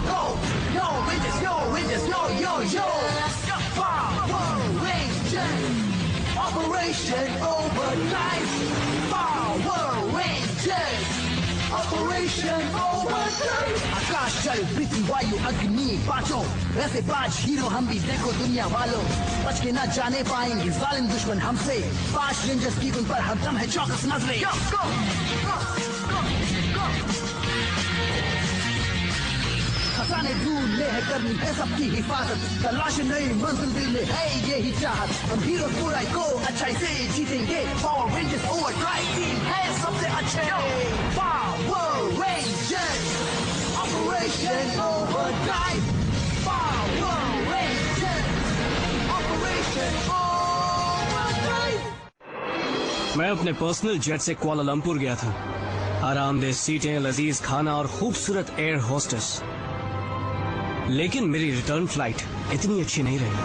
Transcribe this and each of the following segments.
go. No Rangers, no Rangers, no yo yo. Power Rangers. Operation Overdrive. Power Rangers. Operation Overdrive. आकाश जल पृथ्वी वायु अग्नि पांचों ऐसे पांच हीरो हम भी देखो दुनिया वालों बच के ना जाने पाएंगे जालिम दुश्मन हमसे पांच रेंजर्स की उन पर हरदम है चौकस नजरें खजाने ढूंढने है करनी है सबकी हिफाजत तलाश नई मंजिल दिल में है यही चाहत हम हीरो बुराई को अच्छाई से जीतेंगे पावर रेंजर्स ओवरड्राइव टीम है सबसे अच्छे power rangers operation overdrive power rangers operation overdrive. मैं अपने पर्सनल जेट से कुआलालंपुर गया था। आरामदेह सीटें, लजीज खाना और खूबसूरत एयर होस्टेस। लेकिन मेरी रिटर्न फ्लाइट इतनी अच्छी नहीं रही।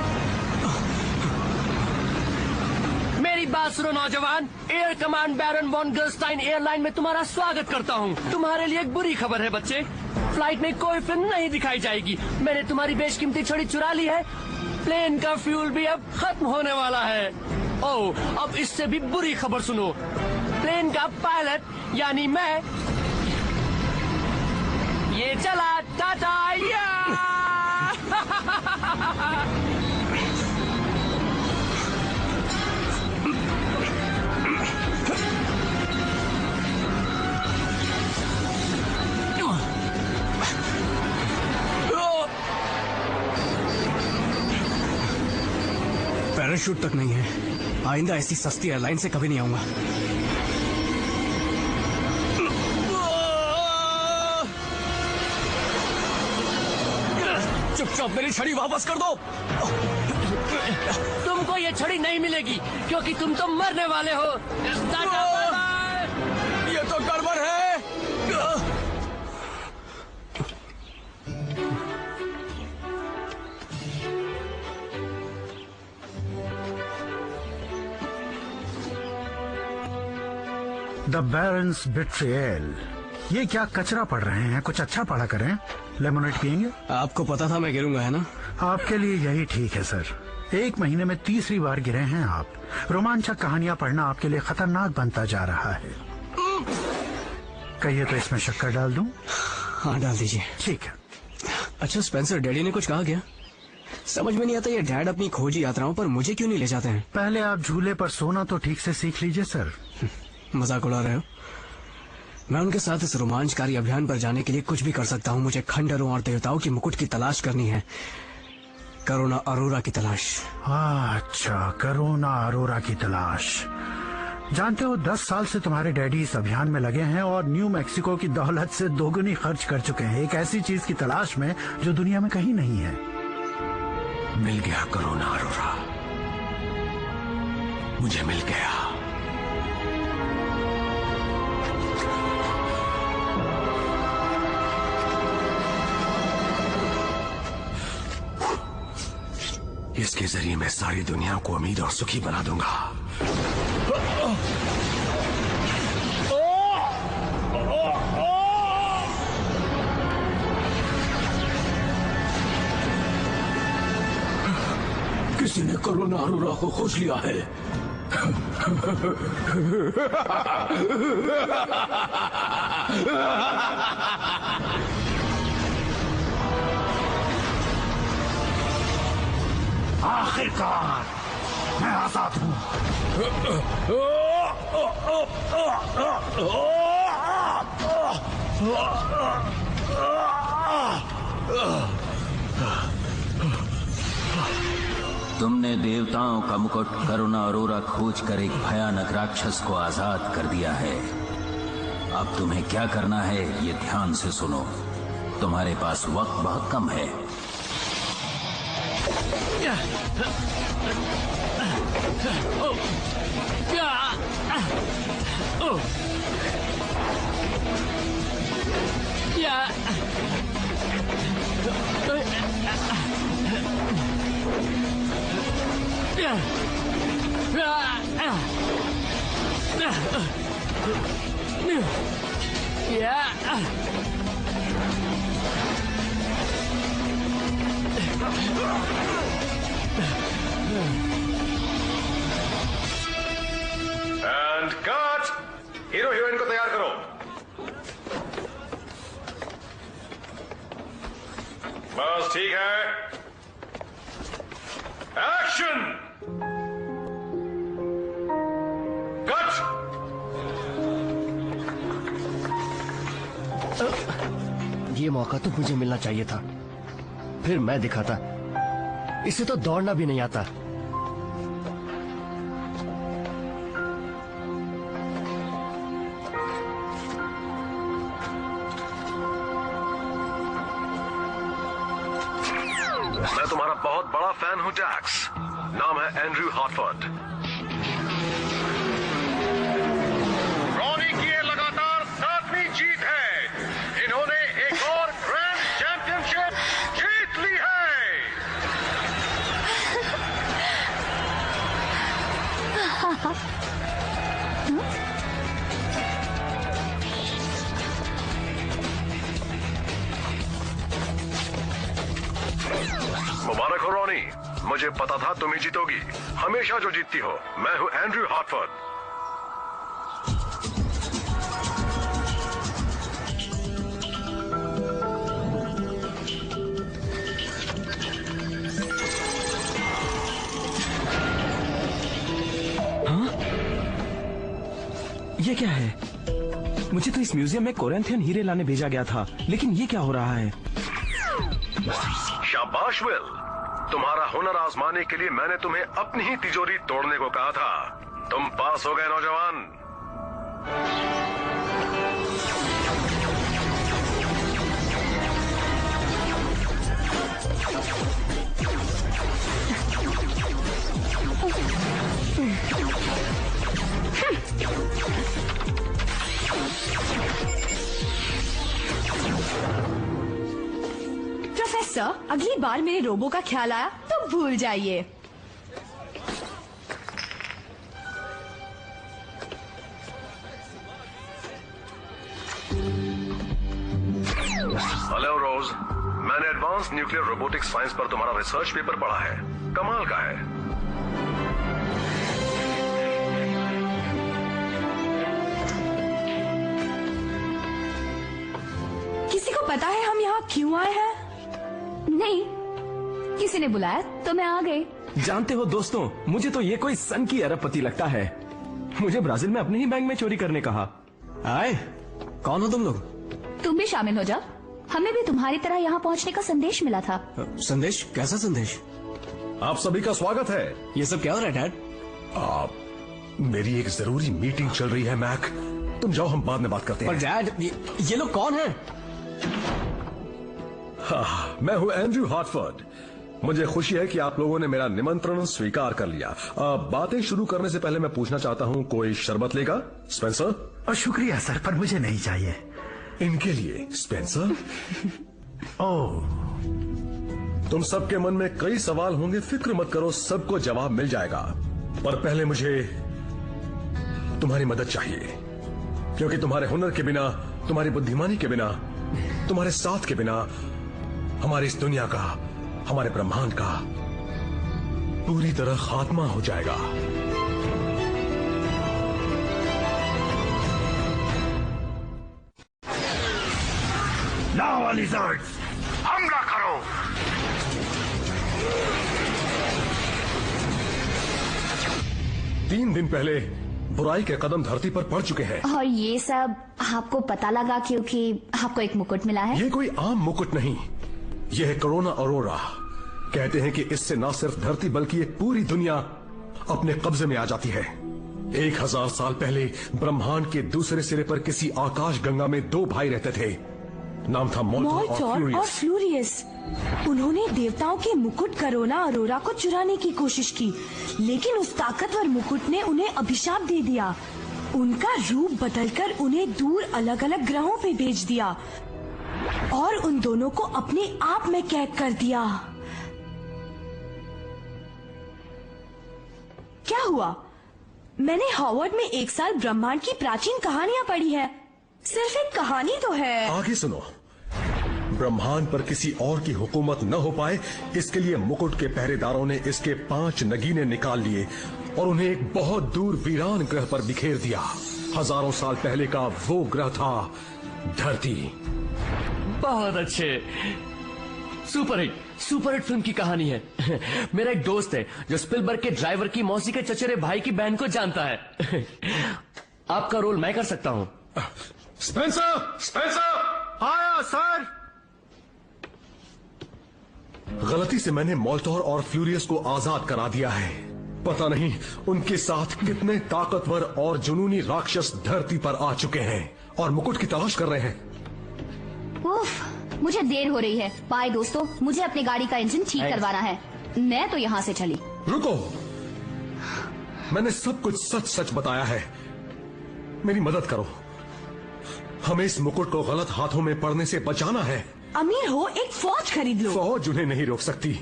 मेरी बात सुनो नौजवान, एयर कमांड बैरन वॉन गर्स्टाइन एयरलाइन में तुम्हारा स्वागत करता हूँ। तुम्हारे लिए एक बुरी खबर है बच्चे, फ्लाइट में कोई फिल्म नहीं दिखाई जाएगी। मैंने तुम्हारी बेशकीमती छड़ी चुरा ली है। प्लेन का फ्यूल भी अब खत्म होने वाला है। ओह, अब इससे भी बुरी खबर सुनो, प्लेन का पायलट यानी मैं ये चला टाटा या पैराशूट तक नहीं है। आइंदा ऐसी सस्ती एयरलाइन से कभी नहीं आऊंगा। चुपचाप मेरी छड़ी वापस कर दो। तुमको ये छड़ी नहीं मिलेगी क्योंकि तुम तो मरने वाले हो। Tata bye bye. ये तो गड़बड़ है। The barons betrayal. ये क्या कचरा पढ़ रहे हैं, कुछ अच्छा पढ़ा करें। लेमोनेड पियेंगे? आपको पता था मैं गिरूंगा, है ना? आपके लिए यही ठीक है सर। एक महीने में तीसरी बार गिरे हैं आप। रोमांचक कहानियां पढ़ना आपके लिए खतरनाक बनता जा रहा है। कहिए तो इसमें शक्कर डाल दूं? हाँ, डाल दीजिए। ठीक है। अच्छा स्पेंसर, डैडी ने कुछ कहा क्या? समझ में नहीं आता ये डैड अपनी खोजी यात्राओं पर मुझे क्यों नहीं ले जाते हैं? पहले आप झूले पर सोना तो ठीक से सीख लीजिए सर। मजाक उड़ा रहे हो? मैं उनके साथ इस रोमांचकारी अभियान पर जाने के लिए कुछ भी कर सकता हूँ। मुझे खंडरों और देवताओं की मुकुट की तलाश करनी है। करुणा अरोरा की तलाश। अच्छा, करुणा अरोरा की तलाश। जानते हो 10 साल से तुम्हारे डैडी इस अभियान में लगे हैं और न्यू मैक्सिको की दौलत से दोगुनी खर्च कर चुके हैं एक ऐसी चीज की तलाश में जो दुनिया में कहीं नहीं है। मिल गया करुणा अरोरा, मुझे मिल गया। इसके जरिए मैं सारी दुनिया को अमीर और सुखी बना दूंगा। किसी ने करुणा अरोरा को खोज लिया है। आखिरकार मैं आजाद हूँ। तुमने देवताओं का मुकुट करुणा अरोरा खोज कर एक भयानक राक्षस को आजाद कर दिया है। अब तुम्हें क्या करना है ये ध्यान से सुनो। तुम्हारे पास वक्त बहुत कम है। And cut. हीरो हीरोइन को तैयार करो। बस ठीक है। एक्शन। कट। ये मौका तो मुझे मिलना चाहिए था, फिर मैं दिखाता। इसे तो दौड़ना भी नहीं आता। मैं तुम्हारा बहुत बड़ा फैन हूं जैक्स। नाम है एंड्रयू हार्टफोर्ड। रॉनी की ये लगातार 7वीं जीत है। इन्होंने एक और ग्रैंड चैंपियनशिप जीत ली है। मुबारक हो रॉनी। मुझे पता था तुम ही जीतोगी। हमेशा जो जीतती हो। मैं हूं एंड्रयू हार्टफोर्ड। ये क्या है? मुझे तो इस म्यूजियम में कोरिंथियन हीरे लाने भेजा गया था, लेकिन ये क्या हो रहा है? शाबाश विल। तुम्हारा हुनर आजमाने के लिए मैंने तुम्हें अपनी ही तिजोरी तोड़ने को कहा था। तुम पास हो गए नौजवान। प्रोफेसर, अगली बार मेरे रोबो का ख्याल आया तो भूल जाइए। हेलो रोज। मैंने एडवांस न्यूक्लियर रोबोटिक्स साइंस पर तुम्हारा रिसर्च पेपर पढ़ा है। कमाल का है। किसी को पता है हम यहाँ क्यों आए हैं? नहीं, किसी ने बुलाया तो मैं आ गई। जानते हो दोस्तों, मुझे तो ये कोई सन की अरबपति लगता है। मुझे ब्राजील में अपने ही बैंक में चोरी करने कहा। आए, कौन हो तुम लोग? तुम भी शामिल हो जाओ। हमें भी तुम्हारी तरह यहाँ पहुँचने का संदेश मिला था। संदेश? कैसा संदेश? आप सभी का स्वागत है। ये सब क्या हो रहा है डैड? मेरी एक जरूरी मीटिंग चल रही है मैक। तुम जाओ, हम बाद में बात करते पर हैं। डैड, ये लोग कौन हैं? हाँ, मैं हूं एंड्रयू हार्टफोर्ड। मुझे खुशी है कि आप लोगों ने मेरा निमंत्रण स्वीकार कर लिया। बातें शुरू करने से पहले मैं पूछना चाहता हूं, कोई शरबत लेगा? स्पेंसर? शुक्रिया सर, पर मुझे नहीं चाहिए। इनके लिए स्पेंसर। ओह, तुम सबके मन में कई सवाल होंगे। फिक्र मत करो, सबको जवाब मिल जाएगा। पर पहले मुझे तुम्हारी मदद चाहिए, क्योंकि तुम्हारे हुनर के बिना, तुम्हारी बुद्धिमानी के बिना, तुम्हारे साथ के बिना हमारी इस दुनिया का, हमारे ब्रह्मांड का पूरी तरह खात्मा हो जाएगा। नाउ लिजर्ड्स, हमला करो। तीन दिन पहले बुराई के कदम धरती पर पड़ चुके हैं। और ये सब आपको पता लगा क्योंकि आपको एक मुकुट मिला है? ये कोई आम मुकुट नहीं, यह है कोरोना अरोरा। कहते हैं कि इससे न सिर्फ धरती बल्कि एक पूरी दुनिया अपने कब्जे में आ जाती है। 1000 साल पहले ब्रह्मांड के दूसरे सिरे पर किसी आकाश गंगा में दो भाई रहते थे। नाम था मोल्टॉर और फ्यूरियस। उन्होंने देवताओं के मुकुट कोरोना अरोरा को चुराने की कोशिश की, लेकिन उस ताकतवर मुकुट ने उन्हें अभिशाप दे दिया। उनका रूप बदलकर उन्हें दूर अलग अलग ग्रहों पे भेज दिया और उन दोनों को अपने आप में कैद कर दिया। क्या हुआ? मैंने हॉवर्ड में एक साल ब्रह्मांड की प्राचीन कहानियां पढ़ी है। सिर्फ एक कहानी तो है। आगे सुनो। ब्रह्मांड पर किसी और की हुकूमत न हो पाए, इसके लिए मुकुट के पहरेदारों ने इसके 5 नगीने निकाल लिए और उन्हें एक बहुत दूर वीरान ग्रह पर बिखेर दिया। हजारों साल पहले का वो ग्रह था धरती। बहुत अच्छे, सुपर हिट फिल्म की कहानी है। मेरा एक दोस्त है जो स्पिलबर्ग के ड्राइवर की मौसी के चचेरे भाई की बहन को जानता है। आपका रोल मैं कर सकता हूँ। स्पेंसर आया सर। गलती से मैंने मोल्टोर और फ्यूरियस को आजाद करा दिया है। पता नहीं उनके साथ कितने ताकतवर और जुनूनी राक्षस धरती पर आ चुके हैं और मुकुट की तलाश कर रहे हैं। उफ, मुझे देर हो रही है। बाय दोस्तों, मुझे अपनी गाड़ी का इंजन ठीक करवाना है। मैं तो यहाँ से चली। रुको, मैंने सब कुछ सच सच बताया है। मेरी मदद करो, हमें इस मुकुट को गलत हाथों में पड़ने से बचाना है। अमीर हो, एक फौज खरीद लो। फौज उन्हें नहीं रोक सकती,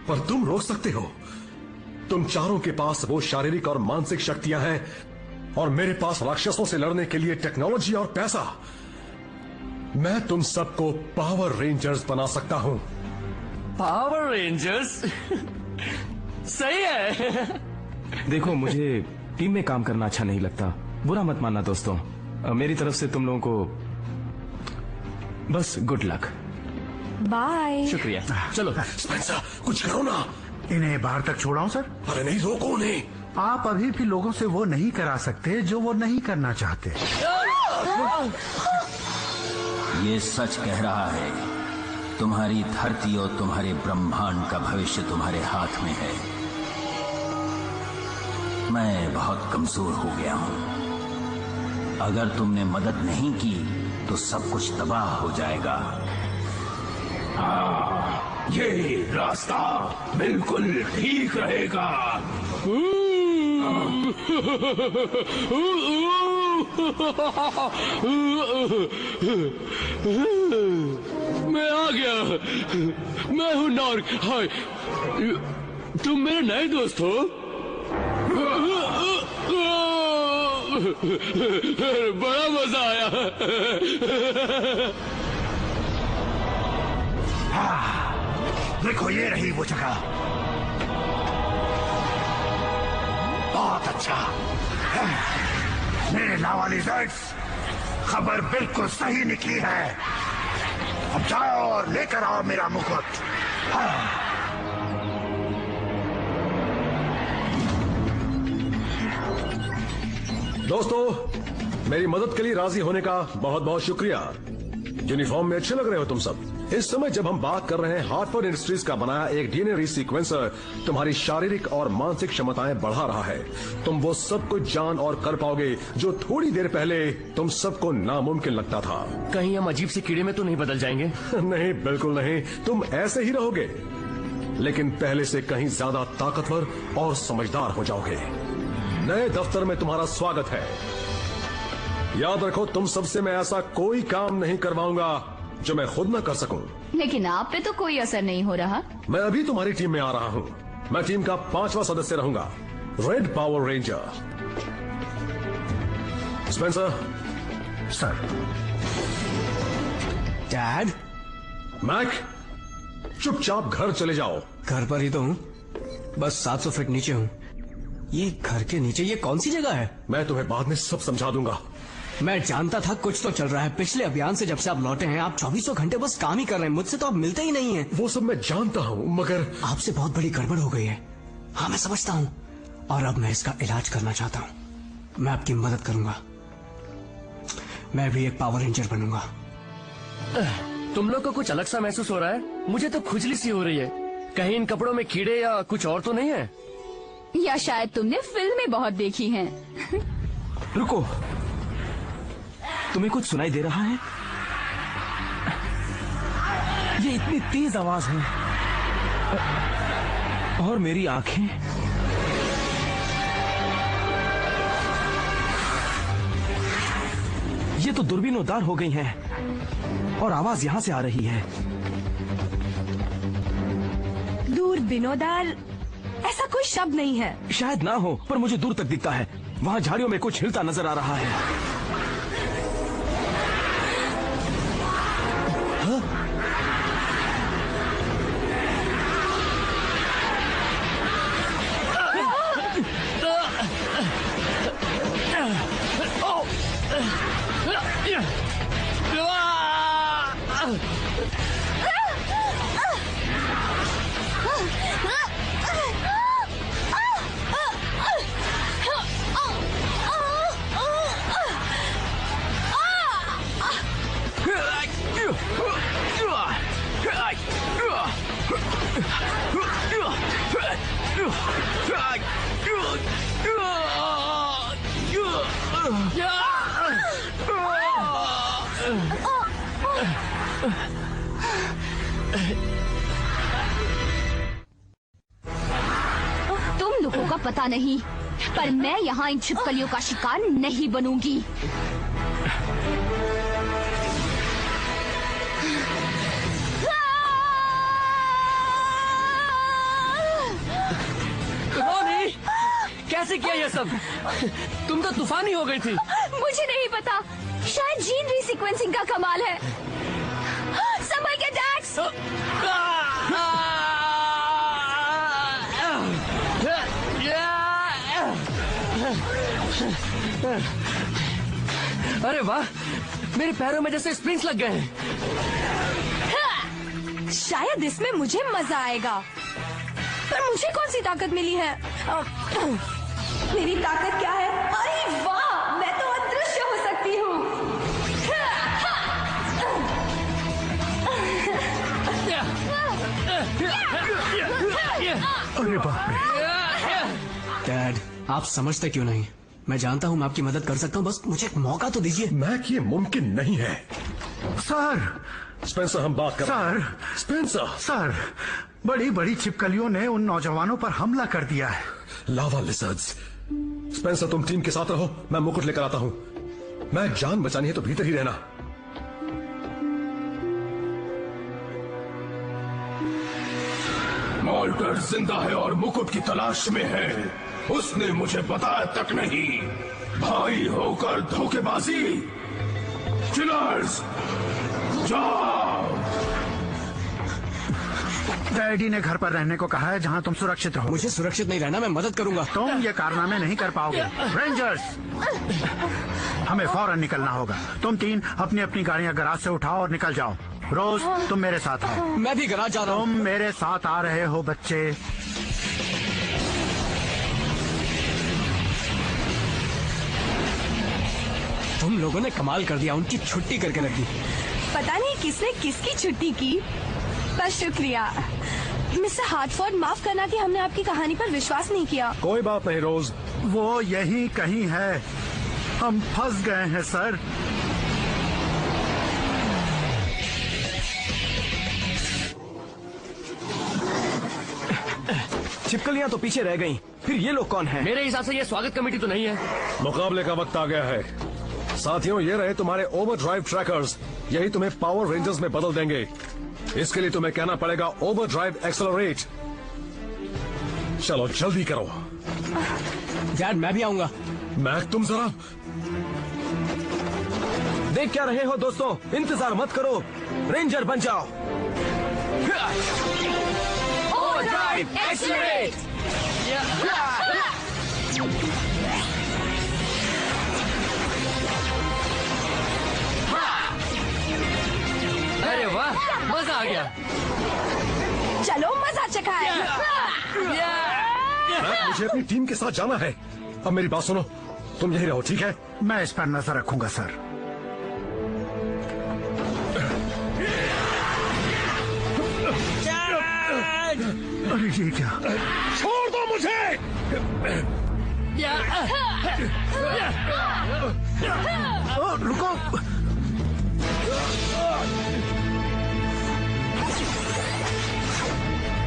पर तुम रोक सकते हो। तुम चारों के पास वो शारीरिक और मानसिक शक्तियां हैं और मेरे पास राक्षसों से लड़ने के लिए टेक्नोलॉजी और पैसा। मैं तुम सबको पावर रेंजर्स बना सकता हूं। Power rangers? सही है। देखो, मुझे टीम में काम करना अच्छा नहीं लगता। बुरा मत मानना दोस्तों। मेरी तरफ से तुम लोगों को बस गुड लक। बाय। शुक्रिया। चलो स्पेंसर, कुछ करो ना। इन्हें बाहर तक छोड़ाऊं सर? अरे नहीं, रोको उन्हें। आप अभी भी लोगों से वो नहीं करा सकते जो वो नहीं करना चाहते। ये सच कह रहा है। तुम्हारी धरती और तुम्हारे ब्रह्मांड का भविष्य तुम्हारे हाथ में है। मैं बहुत कमजोर हो गया हूं। अगर तुमने मदद नहीं की तो सब कुछ तबाह हो जाएगा। ये रास्ता बिल्कुल ठीक रहेगा। मैं आ गया। मैं हूँ नॉर्क। हाय, तुम मेरे नए दोस्त हो? बड़ा मजा आया। देखो, ये रही वो जगह। बहुत अच्छा। मेरे लावा लिजर्ड्स, खबर बिल्कुल सही निकली है। अब जाओ और लेकर आओ मेरा मुकुट। दोस्तों, मेरी मदद के लिए राजी होने का बहुत बहुत शुक्रिया। यूनिफॉर्म में अच्छे लग रहे हो तुम सब। इस समय जब हम बात कर रहे हैं, हार्टफोर्ड इंडस्ट्रीज का बनाया एक डीएनए रीसीक्वेंसर तुम्हारी शारीरिक और मानसिक क्षमताएं बढ़ा रहा है। तुम वो सब कुछ जान और कर पाओगे जो थोड़ी देर पहले तुम सबको नामुमकिन लगता था। कहीं हम अजीब से कीड़े में तो नहीं बदल जाएंगे? नहीं, बिल्कुल नहीं। तुम ऐसे ही रहोगे, लेकिन पहले से कहीं ज्यादा ताकतवर और समझदार हो जाओगे। नए दफ्तर में तुम्हारा स्वागत है। याद रखो, तुम सबसे मैं ऐसा कोई काम नहीं करवाऊंगा जो मैं खुद न कर सकूं। लेकिन आप पे तो कोई असर नहीं हो रहा। मैं अभी तुम्हारी टीम में आ रहा हूं। मैं टीम का 5वां सदस्य रहूंगा, red power ranger. Spencer. Sir. Dad. Mack, चुपचाप घर चले जाओ। घर पर ही तो हूँ, बस 700 फीट नीचे हूँ। ये घर के नीचे ये कौन सी जगह है? मैं तुम्हें बाद में सब समझा दूंगा। मैं जानता था कुछ तो चल रहा है। पिछले अभियान से जब से आप लौटे हैं, आप 24 घंटे बस काम ही कर रहे हैं। मुझसे तो आप मिलते ही नहीं हैं। वो सब मैं जानता हूँ, मगर आपसे बहुत बड़ी गड़बड़ हो गई है। हाँ, मैं समझता हूँ, और अब मैं इसका इलाज करना चाहता हूँ। मैं आपकी मदद करूंगा। मैं भी एक पावर रेंजर बनूंगा। तुम लोग को कुछ अलग सा महसूस हो रहा है? मुझे तो खुजली सी हो रही है। कहीं इन कपड़ों में कीड़े या कुछ और तो नहीं है? या शायद तुमने फिल्में बहुत देखी हैं। रुको, तुम्हें कुछ सुनाई दे रहा है? ये इतनी तेज आवाज है, और मेरी आंखें ये तो दूरबीनोदार हो गई हैं, और आवाज यहां से आ रही है। दूरबीनोदार? ऐसा कोई शब्द नहीं है। शायद ना हो, पर मुझे दूर तक दिखता है। वहां झाड़ियों में कुछ हिलता नजर आ रहा है। तुम लोगों का पता नहीं, पर मैं यहाँ इन छिपकलियों का शिकार नहीं बनूंगी। रोनी, कैसे किया ये सब? तुम तो तूफानी हो गई थी। मुझे नहीं पता, शायद जीन रीसीक्वेंसिंग का कमाल है। संभल के डैक्स। अरे वाह, मेरे पैरों में जैसे स्प्रिंग्स लग गए हैं। शायद इसमें मुझे मजा आएगा। पर मुझे कौन सी ताकत मिली है? मेरी ताकत क्या है? अरे वाह, मैं तो अदृश्य हो सकती हूँ। अरे बाप रे। डैड, आप समझते क्यों नहीं? मैं जानता हूँ मैं आपकी मदद कर सकता हूँ, बस मुझे एक मौका तो दीजिए। मैक, ये मुमकिन नहीं है। सर, स्पेंसर, हम बात कर रहे हैं। स्पेंसर, सर, बड़ी बड़ी छिपकलियों ने उन नौजवानों पर हमला कर दिया है। लावा लिजर्ड्स। स्पेंसर, तुम टीम के साथ रहो, मैं मुकुट लेकर आता हूँ। मैं जान बचानी है तो भीतर ही रहना। मॉल्टर जिंदा है और मुकुट की तलाश में है। उसने मुझे बताया तक नहीं। भाई होकर धोखेबाजी। किलर्स, जाओ। डैडी ने घर पर रहने को कहा है जहाँ तुम सुरक्षित रहो। मुझे सुरक्षित नहीं रहना, मैं मदद करूंगा। तुम ये कारनामे नहीं कर पाओगे। रेंजर्स, हमें फौरन निकलना होगा। तुम तीन अपनी अपनी गाड़ियाँ गराज से उठाओ और निकल जाओ। रोज, तुम मेरे साथ आओ। मैं भी गराज जा रहा हूँ। तुम मेरे साथ आ रहे हो बच्चे। तुम लोगों ने कमाल कर दिया, उनकी छुट्टी करके रख दी। पता नहीं किसने किसकी छुट्टी की, पर शुक्रिया। मिस्टर हार्टफोर्ड, माफ करना कि हमने आपकी कहानी पर विश्वास नहीं किया। कोई बात नहीं रोज। वो यही कहीं है। हम फंस गए हैं सर। छिपकलियां तो पीछे रह गईं। फिर ये लोग कौन हैं? मेरे हिसाब से ये स्वागत कमेटी तो नहीं है। मुकाबले का वक्त आ गया है। साथियों, ये रहे तुम्हारे ओवरड्राइव ट्रैकर्स। यही तुम्हें पावर रेंजर्स में बदल देंगे। इसके लिए तुम्हें कहना पड़ेगा ओवरड्राइव एक्सेलरेट। चलो जल्दी करो। डैड, मैं भी आऊंगा। मैक, तुम जरा देख क्या रहे हो दोस्तों? इंतजार मत करो, रेंजर बन जाओ। Overdrive accelerate. अरे वाह, मजा आ गया। चलो मजा चखाए। मैक, मुझे अपनी टीम के साथ जाना है। अब मेरी बात सुनो, तुम यही रहो, ठीक है? मैं इस पर नजर रखूंगा सर। अरे ये क्या? छोड़ दो मुझे। रुको।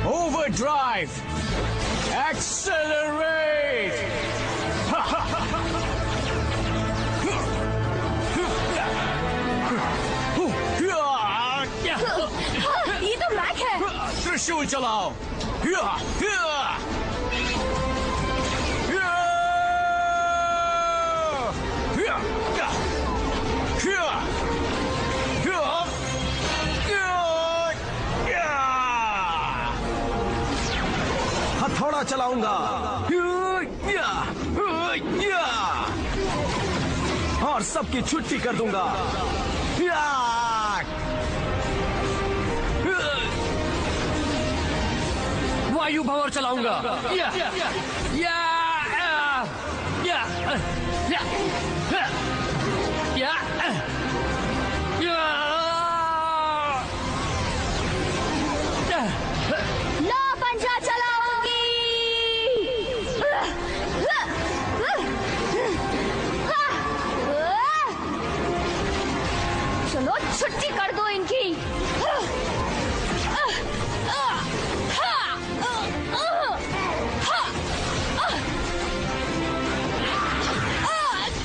Overdrive accelerate. ये तो मैक है। त्रिशूल चलाओ। चलाऊंगा और सबकी छुट्टी कर दूंगा। वायु भंवर चलाऊंगा। लो पंजा चलाऊंगी। चलो छुट्टी कर दो इनकी।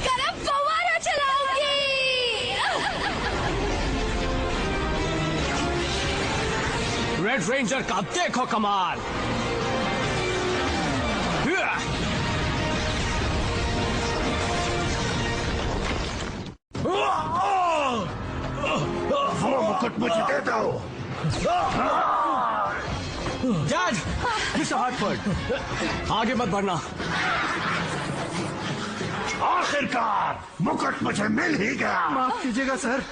गरम फव्वारा चलाऊंगी। रेड रेंजर का देखो कमाल। वो मुकुट मुझे दे दो। डैड, मिस्टर हार्टफोर्ड, आगे मत बढ़ना। आखिरकार मुकुट मुझे मिल ही गया। माफ कीजिएगा सर,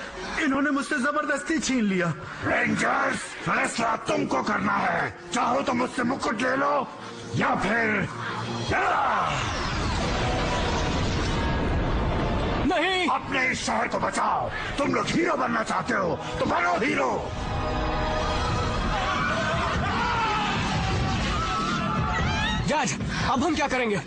इन्होंने मुझसे जबरदस्ती छीन लिया। रेंजर्स, फैसला तुमको करना है। चाहो तो मुझसे मुकुट ले लो या फिर नहीं, अपने इस शहर को बचाओ। तुम लोग हीरो बनना चाहते हो तो बनो हीरो। डैड, अब हम क्या करेंगे?